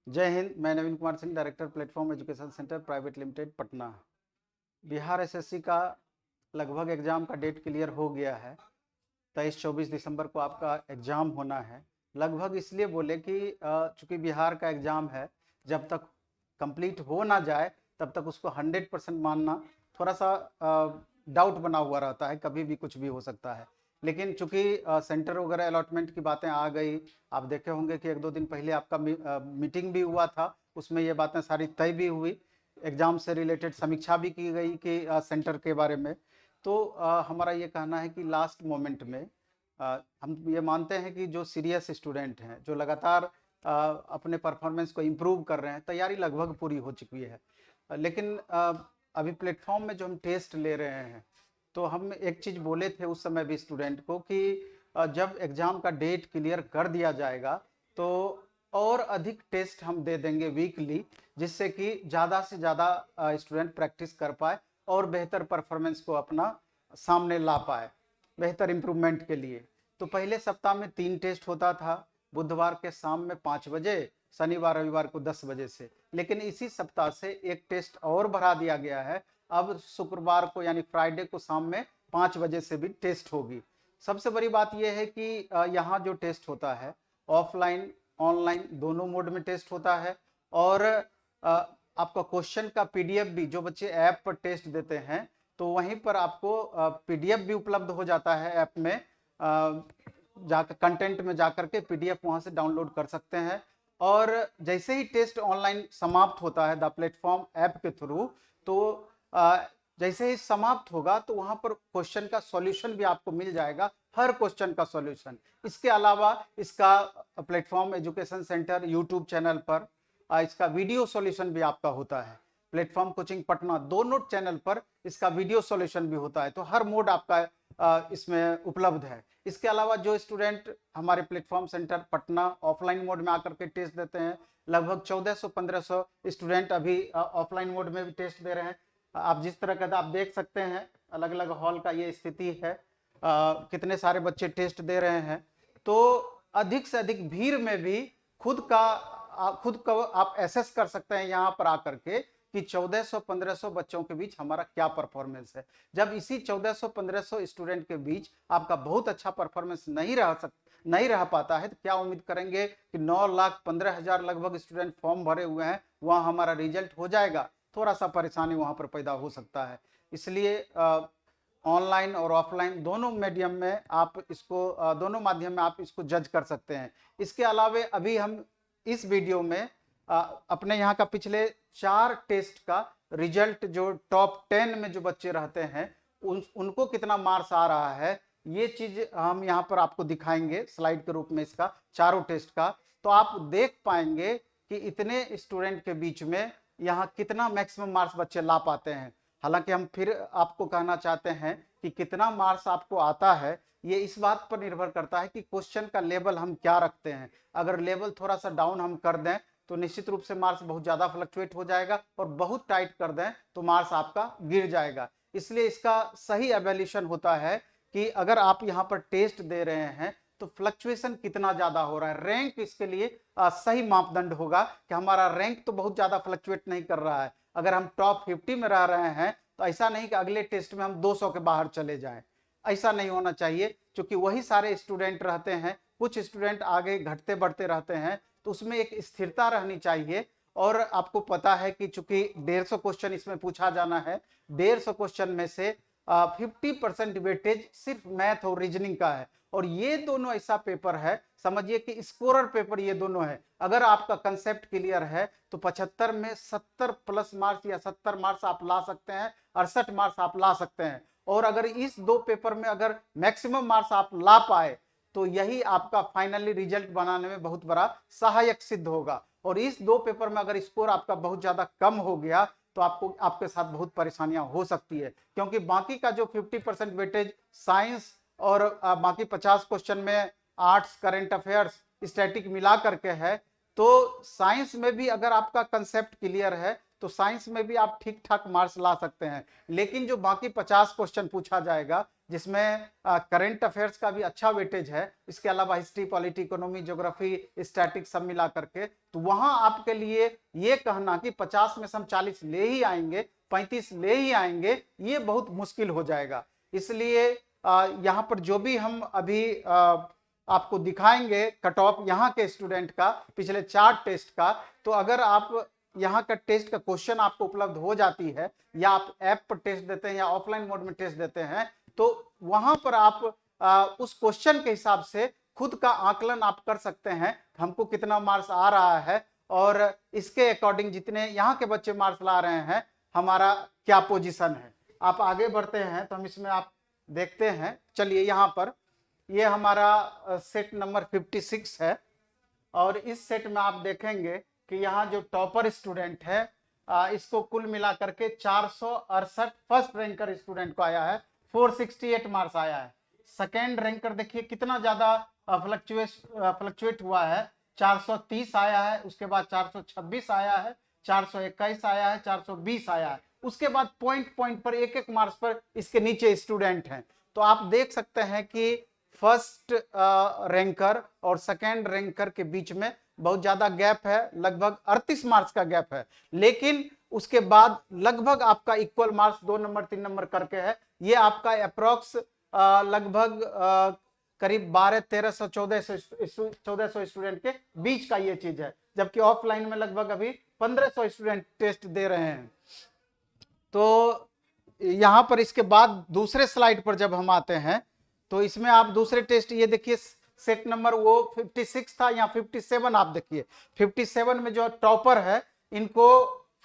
जय हिंद। मैं Naveen Kumar Singh, director Platform Education Centre Private Limited Patna. Bihar SSC का लगभग एग्जाम का डेट क्लियर हो गया है। 23-24 दिसंबर को आपका एग्जाम होना है। लगभग इसलिए बोले कि चूंकि बिहार का एग्जाम है, जब तक कंप्लीट हो ना जाए तब तक उसको 100% मानना थोड़ा सा डाउट बना हुआ रहता है, कभी भी कुछ भी हो सकता है। लेकिन चूंकि सेंटर वगैरह अलॉटमेंट की बातें आ गई, आप देखे होंगे कि 1-2 दिन पहले आपका मीटिंग भी हुआ था, उसमें ये बातें सारी तय भी हुई, एग्जाम से रिलेटेड समीक्षा भी की गई कि सेंटर के बारे में। तो हमारा ये कहना है कि लास्ट मोमेंट में हम ये मानते हैं कि जो सीरियस स्टूडेंट हैं, जो लगातार अपने परफॉर्मेंस को इम्प्रूव कर रहे हैं, तैयारी लगभग पूरी हो चुकी है। लेकिन अभी प्लेटफॉर्म में जो हम टेस्ट ले रहे हैं, तो हम एक चीज़ बोले थे उस समय भी स्टूडेंट को कि जब एग्ज़ाम का डेट क्लियर कर दिया जाएगा तो और अधिक टेस्ट हम दे देंगे वीकली, जिससे कि ज़्यादा से ज़्यादा स्टूडेंट प्रैक्टिस कर पाए और बेहतर परफॉर्मेंस को अपना सामने ला पाए, बेहतर इम्प्रूवमेंट के लिए। तो पहले सप्ताह में 3 टेस्ट होता था, बुधवार के शाम में 5 बजे, शनिवार रविवार को 10 बजे से। लेकिन इसी सप्ताह से एक टेस्ट और बढ़ा दिया गया है। अब शुक्रवार को यानी फ्राइडे को शाम में 5 बजे से भी टेस्ट होगी। सबसे बड़ी बात यह है कि यहाँ जो टेस्ट होता है, ऑफलाइन ऑनलाइन दोनों मोड में टेस्ट होता है। और आपका क्वेश्चन का पीडीएफ भी, जो बच्चे ऐप पर टेस्ट देते हैं तो वहीं पर आपको पीडीएफ भी उपलब्ध हो जाता है ऐप में। जाकर कंटेंट में जाकर के पीडीएफ वहां से डाउनलोड कर सकते हैं। और जैसे ही टेस्ट ऑनलाइन समाप्त होता है द प्लेटफॉर्म ऐप के थ्रू, तो जैसे ही समाप्त होगा तो वहां पर क्वेश्चन का सॉल्यूशन भी आपको मिल जाएगा, हर क्वेश्चन का सॉल्यूशन। इसके अलावा इसका platform Education centre YouTube channel पर इसका वीडियो सॉल्यूशन भी आपका होता है। प्लेटफॉर्म कोचिंग पटना दोनों चैनल पर इसका वीडियो सॉल्यूशन भी होता है। तो हर मोड आपका इसमें उपलब्ध है। इसके अलावा जो स्टूडेंट हमारे platform centre Patna offline mode में आकर के टेस्ट देते हैं, लगभग 1400-1500 स्टूडेंट अभी ऑफलाइन मोड में भी टेस्ट दे रहे हैं। आप जिस तरह का आप देख सकते हैं, अलग अलग हॉल का ये स्थिति है, कितने सारे बच्चे टेस्ट दे रहे हैं। तो अधिक से अधिक भीड़ में भी खुद को आप एसेस कर सकते हैं यहाँ पर आकर के कि 1400-1500 बच्चों के बीच हमारा क्या परफॉर्मेंस है। जब इसी 1400-1500 स्टूडेंट के बीच आपका बहुत अच्छा परफॉर्मेंस नहीं रह पाता है, तो क्या उम्मीद करेंगे कि 9,15,000 लगभग स्टूडेंट फॉर्म भरे हुए हैं, वहां हमारा रिजल्ट हो जाएगा? थोड़ा सा परेशानी वहां पर पैदा हो सकता है। इसलिए ऑनलाइन और ऑफलाइन दोनों मीडियम में आप इसको दोनों माध्यम में आप इसको जज कर सकते हैं। इसके अलावे अभी हम इस वीडियो में अपने यहाँ का पिछले 4 टेस्ट का रिजल्ट, जो टॉप 10 में जो बच्चे रहते हैं उनको कितना मार्क्स आ रहा है, ये चीज हम यहाँ पर आपको दिखाएंगे स्लाइड के रूप में, इसका चारों टेस्ट का। तो आप देख पाएंगे कि इतने स्टूडेंट के बीच में यहाँ कितना मैक्सिमम मार्क्स बच्चे ला पाते हैं। हालांकि हम फिर आपको कहना चाहते हैं कि कितना मार्क्स आपको आता है ये इस बात पर निर्भर करता है कि क्वेश्चन का लेवल हम क्या रखते हैं। अगर लेवल थोड़ा सा डाउन हम कर दें तो निश्चित रूप से मार्क्स बहुत ज्यादा फ्लक्चुएट हो जाएगा, और बहुत टाइट कर दें तो मार्क्स आपका गिर जाएगा। इसलिए इसका सही एवेल्यूशन होता है कि अगर आप यहाँ पर टेस्ट दे रहे हैं तो फ्लक्चुएशन कितना ज्यादा हो रहा है। रैंक इसके लिए सही मापदंड होगा कि हमारा रैंक तो बहुत ज्यादा फ्लक्चुएट नहीं कर रहा है। अगर हम टॉप 50 में रह रहे हैं तो ऐसा नहीं कि अगले टेस्ट में हम 200 के बाहर चले जाएं। ऐसा नहीं होना चाहिए, क्योंकि वही सारे स्टूडेंट रहते हैं, कुछ स्टूडेंट आगे घटते बढ़ते रहते हैं, तो उसमें एक स्थिरता रहनी चाहिए। और आपको पता है कि चूंकि 150 क्वेश्चन इसमें पूछा जाना है, 150 क्वेश्चन में से 50% वेटेज सिर्फ मैथ और रीजनिंग का है। और ये दोनों ऐसा पेपर है, समझिए कि स्कोरर पेपर ये दोनों है। अगर आपका कंसेप्ट क्लियर है तो 75 में 70 प्लस मार्क्स या 70 मार्क्स आप ला सकते हैं, 68 मार्क्स आप ला सकते हैं। और अगर इस दो पेपर में अगर मैक्सिमम मार्क्स आप ला पाए तो यही आपका फाइनली रिजल्ट बनाने में बहुत बड़ा सहायक सिद्ध होगा। और इस दो पेपर में अगर स्कोर आपका बहुत ज्यादा कम हो गया तो आपको आपके साथ बहुत परेशानियां हो सकती है, क्योंकि बाकी का जो 50% वेटेज साइंस और बाकी 50 क्वेश्चन में आर्ट्स, करेंट अफेयर्स, स्टैटिक मिला करके है, तो साइंस में भी अगर आपका कंसेप्ट क्लियर है तो साइंस में भी आप ठीक ठाक मार्क्स ला सकते हैं। लेकिन जो बाकी 50 क्वेश्चन पूछा जाएगा, जिसमें करंट अफेयर्स का भी अच्छा वेटेज है, इसके अलावा history, polity, economy, geography, statics सब मिला करके, तो वहां आपके लिए ये कहना कि 50 में से हम 40 ले ही आएंगे, 35 ले ही आएंगे, ये बहुत मुश्किल हो जाएगा। इसलिए यहाँ पर जो भी हम अभी आपको दिखाएंगे कट ऑफ यहाँ के स्टूडेंट का पिछले 4 टेस्ट का, तो अगर आप यहाँ का टेस्ट का क्वेश्चन आपको उपलब्ध हो जाती है, या आप ऐप पर टेस्ट देते हैं या ऑफलाइन मोड में टेस्ट देते हैं, तो वहां पर आप उस क्वेश्चन के हिसाब से खुद का आकलन आप कर सकते हैं हमको कितना मार्क्स आ रहा है, और इसके अकॉर्डिंग जितने यहाँ के बच्चे मार्क्स ला रहे हैं हमारा क्या पोजीशन है। आप आगे बढ़ते हैं तो हम इसमें आप देखते हैं, चलिए यहाँ पर ये हमारा सेट नंबर 56 है, और इस सेट में आप देखेंगे कि यहाँ जो टॉपर स्टूडेंट है इसको कुल मिला करके 468 फर्स्ट रैंकर स्टूडेंट को आया है, 468 मार्क्स आया है। सेकेंड रैंकर देखिए कितना ज्यादा फ्लक्चुएट हुआ है, 430 आया है, उसके बाद 426 आया है, 421 आया है, 420 आया है। उसके बाद पॉइंट पॉइंट पर एक एक मार्क्स पर इसके नीचे स्टूडेंट हैं। तो आप देख सकते हैं कि फर्स्ट रैंकर और सेकेंड रैंकर के बीच में बहुत ज्यादा गैप है, लगभग 38 मार्क्स का गैप है। लेकिन उसके बाद लगभग आपका इक्वल मार्क्स 2 नंबर 3 नंबर करके है। ये आपका अप्रोक्स लगभग करीब 1200, 1300, 1400 स्टूडेंट के बीच का ये चीज है, जबकि ऑफलाइन में लगभग अभी 1500 स्टूडेंट टेस्ट दे रहे हैं। तो यहां पर इसके बाद दूसरे स्लाइड पर जब हम आते हैं तो इसमें आप दूसरे टेस्ट ये देखिए, सेट नंबर वो 56 था, यहाँ 57 आप देखिए। 57 में जो टॉपर है इनको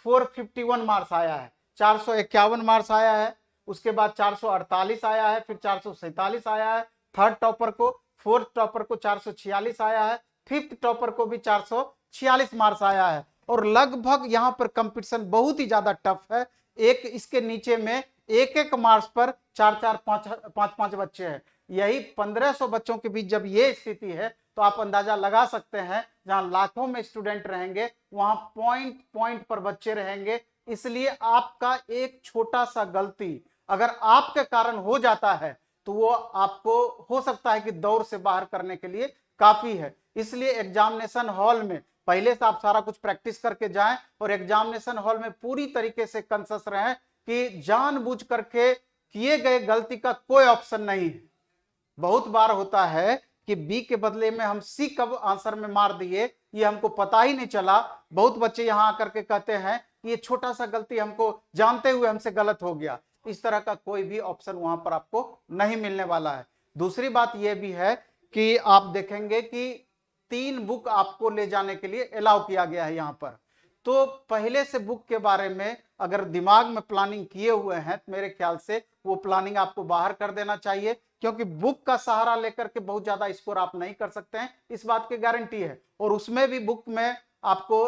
451 मार्क्स आया है, 451 मार्क्स आया है, उसके बाद 448 आया है, फिर 447 आया है थर्ड टॉपर को, फोर्थ टॉपर को 446 आया है, फिफ्थ टॉपर को भी 446 मार्क्स आया है। और लगभग यहाँ पर कंपटीशन बहुत ही ज्यादा टफ है। एक इसके नीचे में एक एक मार्क्स पर 4-4, 5-5 बच्चे हैं। यही 1500 बच्चों के बीच जब ये स्थिति है तो आप अंदाजा लगा सकते हैं, जहां लाखों में स्टूडेंट रहेंगे वहां पॉइंट पॉइंट पर बच्चे रहेंगे। इसलिए आपका एक छोटा सा गलती अगर आपके कारण हो जाता है तो वो आपको हो सकता है कि दौर से बाहर करने के लिए काफी है। इसलिए एग्जामिनेशन हॉल में पहले से आप सारा कुछ प्रैक्टिस करके जाएं, और एग्जामिनेशन हॉल में पूरी तरीके से कंसस रहें कि जानबूझ करके किए गए गलती का कोई ऑप्शन नहीं है। बहुत बार होता है कि बी के बदले में हम सी कब आंसर में मार दिए, ये हमको पता ही नहीं चला। बहुत बच्चे यहां आकर के कहते हैं कि ये छोटा सा गलती हमको जानते हुए हमसे गलत हो गया। इस तरह का कोई भी ऑप्शन वहां पर आपको नहीं मिलने वाला है। दूसरी बात यह भी है कि आप देखेंगे कि 3 बुक आपको ले जाने के लिए अलाउ किया गया है यहाँ पर। तो पहले से बुक के बारे में अगर दिमाग में प्लानिंग किए हुए हैं तो मेरे ख्याल से वो प्लानिंग आपको बाहर कर देना चाहिए, क्योंकि बुक का सहारा लेकर के बहुत ज्यादा स्कोर आप नहीं कर सकते हैं, इस बात की गारंटी है। और उसमें भी बुक में आपको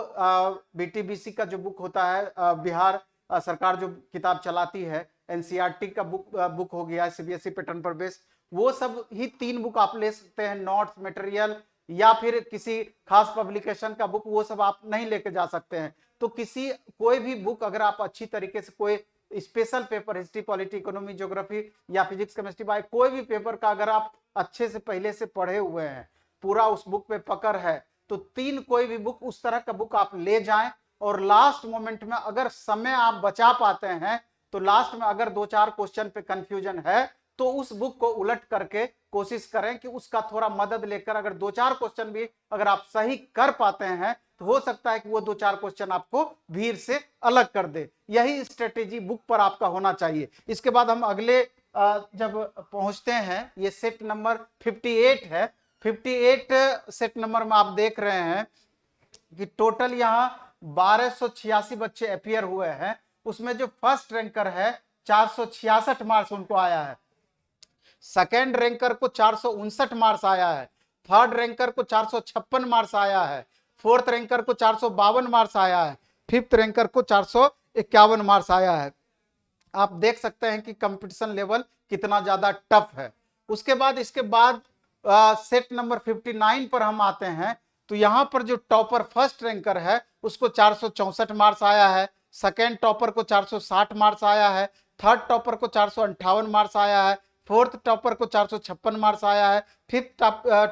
बीटीबीसी का जो बुक होता है, बिहार सरकार जो किताब चलाती है, एनसीईआरटी का बुक हो गया सीबीएसई पैटर्न पर बेस्ड, वो सब ही 3 बुक आप ले सकते हैं। नोट्स मटेरियल या फिर किसी खास पब्लिकेशन का बुक, वो सब आप नहीं लेके जा सकते हैं। तो कोई भी बुक अगर आप अच्छी तरीके से कोई special paper, history, polity, economy, geography या फिजिक्स, केमिस्ट्री, बायो, कोई भी पेपर का अगर आप अच्छे से पहले से पढ़े हुए हैं, पूरा उस बुक पे पकड़ है, तो 3 कोई भी बुक उस तरह का बुक आप ले जाएं। और लास्ट मोमेंट में अगर समय आप बचा पाते हैं तो लास्ट में अगर 2-4 क्वेश्चन पे कंफ्यूजन है तो उस बुक को उलट करके कोशिश करें कि उसका थोड़ा मदद लेकर अगर 2-4 क्वेश्चन भी अगर आप सही कर पाते हैं तो हो सकता है कि वो 2-4 क्वेश्चन आपको भीड़ से अलग कर दे। यही स्ट्रेटेजी बुक पर आपका होना चाहिए। इसके बाद हम अगले जब पहुंचते हैं, ये सेट नंबर 58 है। 58 सेट नंबर में आप देख रहे हैं कि टोटल यहाँ 1286 बच्चे अपियर हुए हैं। उसमें जो फर्स्ट रैंकर है 466 मार्क्स उनको आया है, सेकेंड रैंकर को 459 मार्क्स आया है, थर्ड रैंकर को 456 मार्क्स आया है, फोर्थ रैंकर को 452 मार्क्स आया है, फिफ्थ रैंकर को 451 मार्क्स आया है। आप देख सकते हैं कि कंपटीशन लेवल कितना ज्यादा टफ है। उसके बाद इसके बाद सेट नंबर 59 पर हम आते हैं, तो यहां पर जो टॉपर फर्स्ट रैंकर है उसको 464 मार्क्स आया है, सेकेंड टॉपर को 460 मार्क्स आया है, थर्ड टॉपर को 458 मार्क्स आया है, फोर्थ टॉपर को 456 मार्क्स आया है, फिफ्थ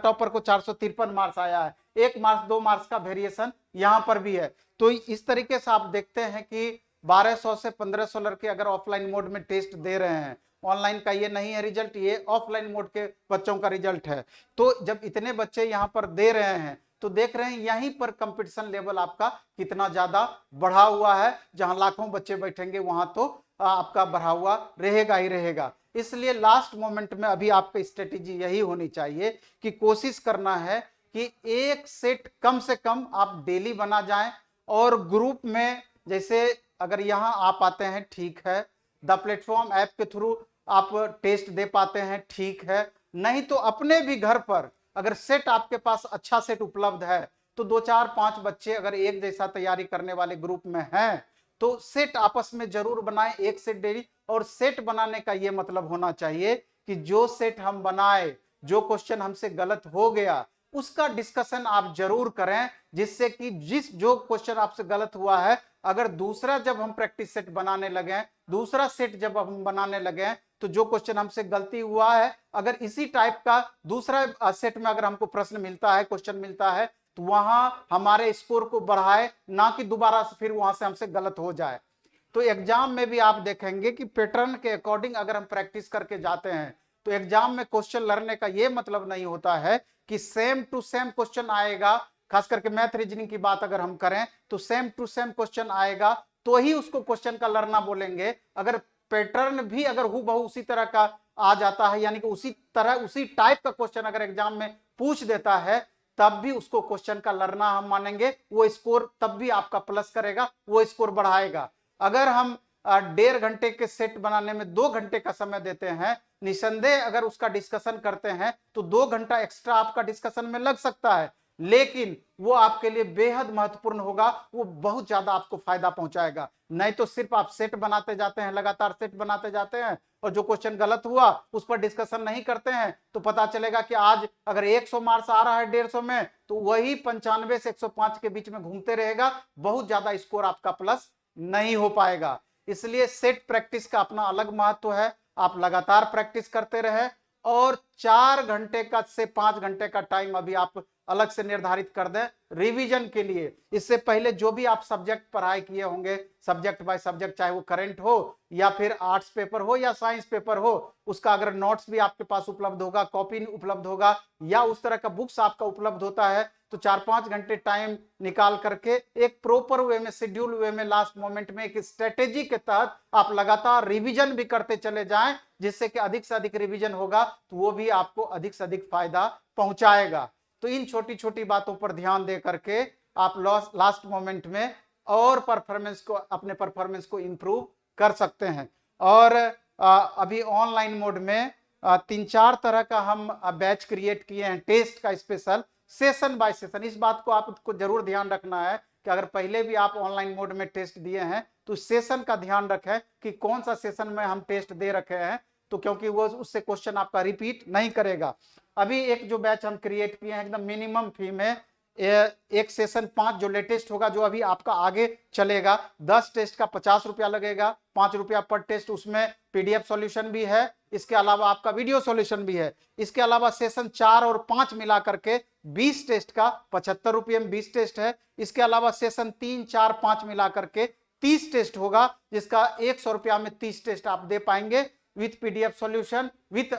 टॉपर को 453 मार्क्स आया है। 1 मार्क्स 2 मार्क्स का वेरिएशन यहाँ पर भी है। तो इस तरीके से आप देखते हैं कि 1200 से 1500 लड़के अगर ऑफलाइन मोड में टेस्ट दे रहे हैं, ऑनलाइन का ये नहीं है रिजल्ट, ये ऑफलाइन मोड के बच्चों का रिजल्ट है। तो जब इतने बच्चे यहाँ पर दे रहे हैं तो देख रहे हैं यहीं पर कंपटीशन लेवल आपका कितना ज्यादा बढ़ा हुआ है। जहां लाखों बच्चे बैठेंगे वहां तो आपका बढ़ा हुआ रहेगा ही रहेगा। इसलिए लास्ट मोमेंट में अभी आपका स्ट्रेटेजी यही होनी चाहिए कि कोशिश करना है कि एक सेट कम से कम आप डेली बना जाएं, और ग्रुप में जैसे अगर यहां आप आते हैं ठीक है, द प्लेटफॉर्म ऐप के थ्रू आप टेस्ट दे पाते हैं ठीक है, नहीं तो अपने भी घर पर अगर सेट आपके पास अच्छा सेट उपलब्ध है तो 2 4 5 बच्चे अगर एक जैसा तैयारी करने वाले ग्रुप में हैं तो सेट आपस में जरूर बनाएं, एक सेट डेली। और सेट बनाने का यह मतलब होना चाहिए कि जो सेट हम बनाए, जो क्वेश्चन हमसे गलत हो गया उसका डिस्कशन आप जरूर करें, जिससे कि जो क्वेश्चन आपसे गलत हुआ है अगर दूसरा जब हम प्रैक्टिस सेट बनाने लगे, दूसरा सेट जब हम बनाने लगे तो जो क्वेश्चन हमसे गलती हुआ है अगर इसी टाइप का दूसरा सेट में अगर हमको प्रश्न मिलता है, क्वेश्चन मिलता है, तो वहां हमारे स्कोर को बढ़ाए, ना कि दोबारा से फिर वहां से हमसे गलत हो जाए। तो एग्जाम में भी आप देखेंगे कि पैटर्न के अकॉर्डिंग अगर हम प्रैक्टिस करके जाते हैं तो एग्जाम में क्वेश्चन लड़ने का यह मतलब नहीं होता है कि सेम टू सेम क्वेश्चन आएगा। खास करके मैथ रीजनिंग की बात अगर हम करें तो सेम टू सेम क्वेश्चन आएगा तो ही उसको क्वेश्चन का लड़ना बोलेंगे। अगर पैटर्न भी अगर हूबहू उसी तरह का आ जाता है, यानी कि उसी तरह उसी टाइप का क्वेश्चन अगर एग्जाम में पूछ देता है, तब भी उसको क्वेश्चन का लड़ना हम मानेंगे, वो स्कोर तब भी आपका प्लस करेगा, वो स्कोर बढ़ाएगा। अगर हम 1.5 घंटे के सेट बनाने में 2 घंटे का समय देते हैं, निसंदेह अगर उसका डिस्कशन करते हैं तो 2 घंटा एक्स्ट्रा आपका डिस्कशन में लग सकता है, लेकिन वो आपके लिए बेहद महत्वपूर्ण होगा, वो बहुत ज्यादा आपको फायदा पहुंचाएगा। नहीं तो सिर्फ आप सेट बनाते जाते हैं, लगातार सेट बनाते जाते हैं और जो क्वेश्चन गलत हुआ उस पर डिस्कशन नहीं करते हैं, तो पता चलेगा कि आज अगर 100 मार्क्स आ रहा है 150 में तो वही 95 से 105 के बीच में घूमते रहेगा, बहुत ज्यादा स्कोर आपका प्लस नहीं हो पाएगा। इसलिए सेट प्रैक्टिस का अपना अलग महत्व है, आप लगातार प्रैक्टिस करते रहे और 4 घंटे का से 5 घंटे का टाइम अभी आप अलग से निर्धारित कर दें रिवीजन के लिए। इससे पहले जो भी आप सब्जेक्ट पढ़ाई किए होंगे, सब्जेक्ट बाय सब्जेक्ट, चाहे वो करंट हो या फिर आर्ट्स पेपर हो या साइंस पेपर हो, उसका अगर नोट्स भी आपके पास उपलब्ध होगा, कॉपी उपलब्ध होगा या उस तरह का बुक्स आपका उपलब्ध होता है, तो 4-5 घंटे टाइम निकाल करके एक प्रॉपर वे में, शेड्यूल वे में, लास्ट मोमेंट में एक स्ट्रेटेजी के तहत आप लगातार रिवीजन भी करते चले जाएं, जिससे कि अधिक से अधिक रिवीजन होगा तो वो भी आपको अधिक से अधिक फायदा पहुंचाएगा। तो इन छोटी छोटी बातों पर ध्यान दे करके आप लास्ट मोमेंट में और अपने परफॉर्मेंस को इंप्रूव कर सकते हैं। और अभी ऑनलाइन मोड में 3-4 तरह का हम बैच क्रिएट किए हैं टेस्ट का, स्पेशल सेशन बाय सेशन। इस बात को आपको जरूर ध्यान रखना है कि अगर पहले भी आप ऑनलाइन मोड में टेस्ट दिए हैं तो सेशन का ध्यान रखें कि कौन सा सेशन में हम टेस्ट दे रखे हैं, तो क्योंकि वो उससे क्वेश्चन आपका रिपीट नहीं करेगा। अभी एक जो बैच हम क्रिएट किए हैं एकदम मिनिमम फी में, एक सेशन 5 जो लेटेस्ट होगा, जो अभी आपका आगे चलेगा, 10 टेस्ट का 50 रुपया लगेगा, 5 रुपया पर टेस्ट। उसमें पीडीएफ सॉल्यूशन भी है, इसके अलावा आपका वीडियो सॉल्यूशन भी है। इसके अलावा सेशन 4 और 5 मिला करके 20 टेस्ट का 75 रुपये में 20 टेस्ट है। इसके अलावा सेशन 3, 4, 5 मिला करके 30 टेस्ट होगा, जिसका 100 रुपया में 30 टेस्ट आप दे पाएंगे with PDF solution, with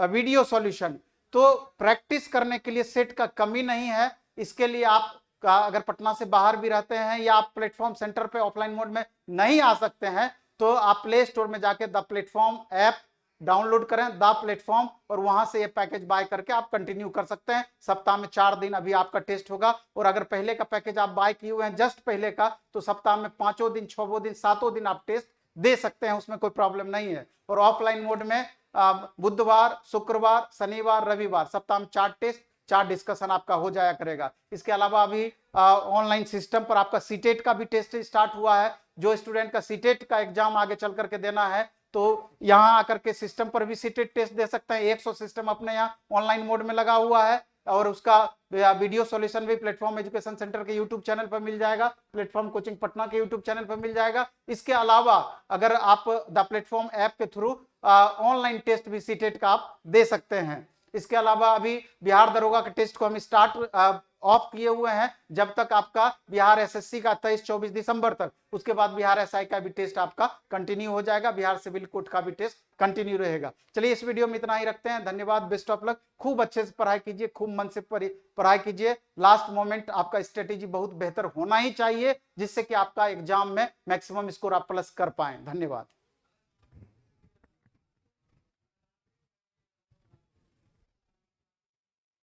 video solution. तो प्रैक्टिस करने के लिए सेट का कमी नहीं है। इसके लिए आप अगर पटना से बाहर भी रहते हैं या आप प्लेटफॉर्म सेंटर पे ऑफलाइन मोड में नहीं आ सकते हैं, तो आप प्ले स्टोर में जाके द प्लेटफॉर्म ऐप डाउनलोड करें, द प्लेटफॉर्म, और वहां से ये पैकेज बाय करके आप कंटिन्यू कर सकते हैं। सप्ताह में 4 दिन अभी आपका टेस्ट होगा, और अगर पहले का पैकेज आप बाय किए हुए हैं जस्ट पहले का, तो सप्ताह में 5 दिन, 6 दिन, 7 दिन आप टेस्ट दे सकते हैं, उसमें कोई प्रॉब्लम नहीं है। और ऑफलाइन मोड में बुधवार, शुक्रवार, शनिवार, रविवार, सप्ताह में 4 टेस्ट, 4 डिस्कशन आपका हो जाया करेगा। इसके अलावा अभी ऑनलाइन सिस्टम पर आपका सीटेट का भी टेस्ट स्टार्ट हुआ है। जो स्टूडेंट का सीटेट का एग्जाम आगे चल करके देना है तो यहाँ आकर के सिस्टम पर भी सीटेट टेस्ट दे सकते हैं। 100 सिस्टम अपने यहाँ ऑनलाइन मोड में लगा हुआ है। और उसका वीडियो सॉल्यूशन भी प्लेटफॉर्म एजुकेशन सेंटर के यूट्यूब चैनल पर मिल जाएगा, प्लेटफॉर्म कोचिंग पटना के यूट्यूब चैनल पर मिल जाएगा। इसके अलावा अगर आप द प्लेटफॉर्म ऐप के थ्रू ऑनलाइन टेस्ट भी सीटेट का आप दे सकते हैं। इसके अलावा अभी बिहार दरोगा के टेस्ट को हम स्टार्ट ऑफ किए हुए हैं जब तक आपका बिहार एसएससी का 23-24 दिसंबर तक, उसके बाद बिहार एसआई का भी टेस्ट आपका कंटिन्यू हो जाएगा, बिहार सिविल कोर्ट का भी टेस्ट कंटिन्यू रहेगा। चलिए इस वीडियो में इतना ही रखते हैं, धन्यवाद, बेस्ट ऑफ लक। खूब अच्छे से पढ़ाई कीजिए, खूब मन से पढ़ाई कीजिए। लास्ट मोमेंट आपका स्ट्रेटेजी बहुत बेहतर होना ही चाहिए जिससे कि आपका एग्जाम में मैक्सिमम स्कोर आप प्लस कर पाए। धन्यवाद।